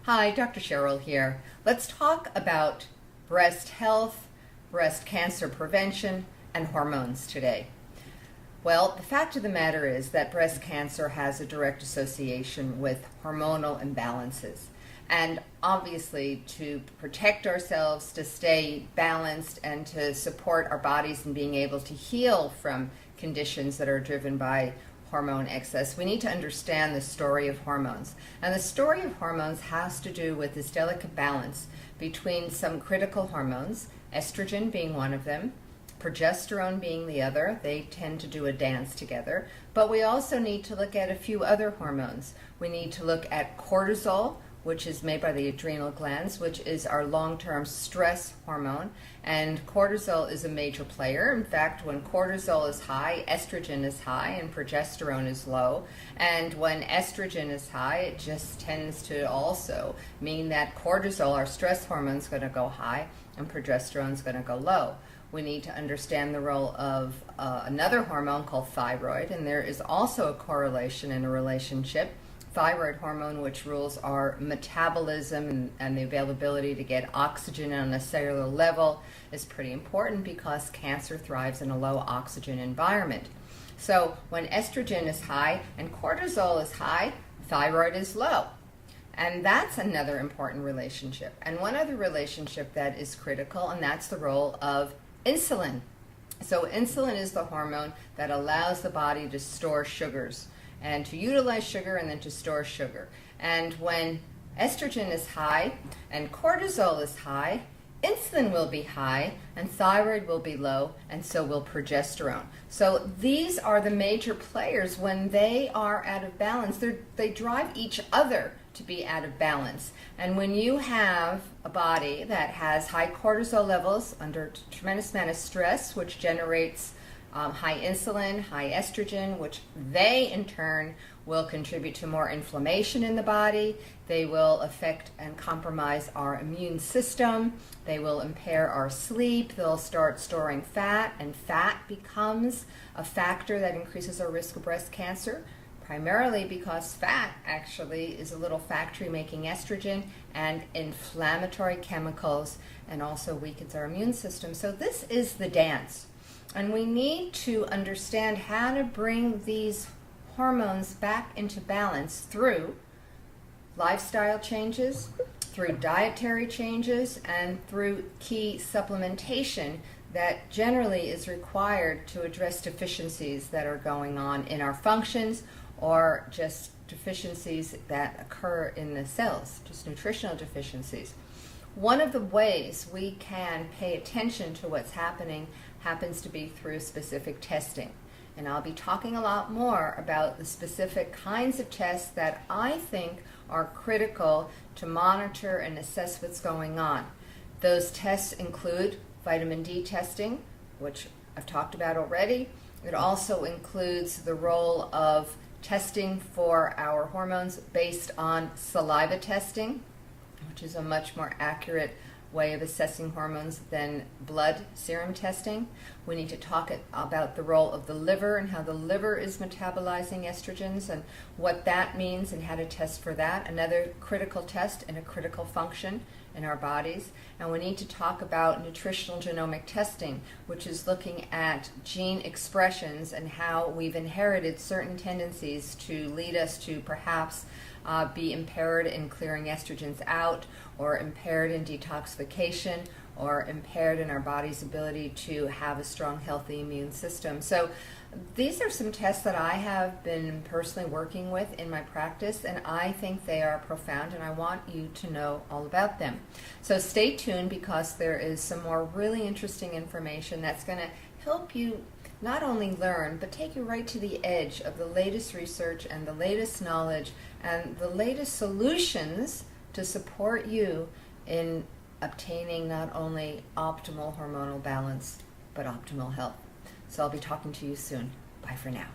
Hi, Dr. Sherrill here. Let's talk about breast health, breast cancer prevention, and hormones today. Well, the fact of the matter is that breast cancer has a direct association with hormonal imbalances. And obviously, to protect ourselves, to stay balanced, and to support our bodies in being able to heal from conditions that are driven by hormone excess, we need to understand the story of hormones. And the story of hormones has to do with this delicate balance between some critical hormones, estrogen being one of them, progesterone being the other. They tend to do a dance together. But we also need to look at a few other hormones. We need to look at cortisol, which is made by the adrenal glands, which is our long-term stress hormone. And cortisol is a major player. In fact, when cortisol is high, estrogen is high and progesterone is low. And when estrogen is high, it just tends to also mean that cortisol, our stress hormone, is going to go high and progesterone is going to go low. We need to understand the role of another hormone called thyroid, and there is also a correlation and a relationship. Thyroid hormone, which rules our metabolism and the availability to get oxygen on a cellular level, is pretty important because cancer thrives in a low oxygen environment. So when estrogen is high and cortisol is high, thyroid is low. And that's another important relationship. And one other relationship that is critical, and that's the role of insulin. So insulin is the hormone that allows the body to store sugars and to utilize sugar and then to store sugar. And when estrogen is high and cortisol is high, insulin will be high and thyroid will be low, and so will progesterone. So these are the major players. When they are out of balance, they drive each other to be out of balance. And when you have a body that has high cortisol levels under a tremendous amount of stress, which generates high insulin, high estrogen, which they in turn will contribute to more inflammation in the body. They will affect and compromise our immune system. They will impair our sleep. They'll start storing fat, and fat becomes a factor that increases our risk of breast cancer, primarily because fat actually is a little factory making estrogen and inflammatory chemicals, and also weakens our immune system. So this is the dance. And we need to understand how to bring these hormones back into balance through lifestyle changes, through dietary changes, and through key supplementation that generally is required to address deficiencies that are going on in our functions, or just deficiencies that occur in the cells, just nutritional deficiencies. One of the ways we can pay attention to what's happening happens to be through specific testing. And I'll be talking a lot more about the specific kinds of tests that I think are critical to monitor and assess what's going on. Those tests include vitamin D testing, which I've talked about already. It also includes the role of testing for our hormones based on saliva testing, which is a much more accurate way of assessing hormones than blood serum testing. We need to talk about the role of the liver and how the liver is metabolizing estrogens and what that means and how to test for that, another critical test and a critical function in our bodies. And we need to talk about nutritional genomic testing, which is looking at gene expressions and how we've inherited certain tendencies to lead us to perhaps be impaired in clearing estrogens out, or impaired in detoxification, or impaired in our body's ability to have a strong, healthy immune system. So these are some tests that I have been personally working with in my practice, and I think they are profound, and I want you to know all about them. So stay tuned, because there is some more really interesting information that's going to help you not only learn, but take you right to the edge of the latest research and the latest knowledge and the latest solutions to support you in obtaining not only optimal hormonal balance, but optimal health. So I'll be talking to you soon. Bye for now.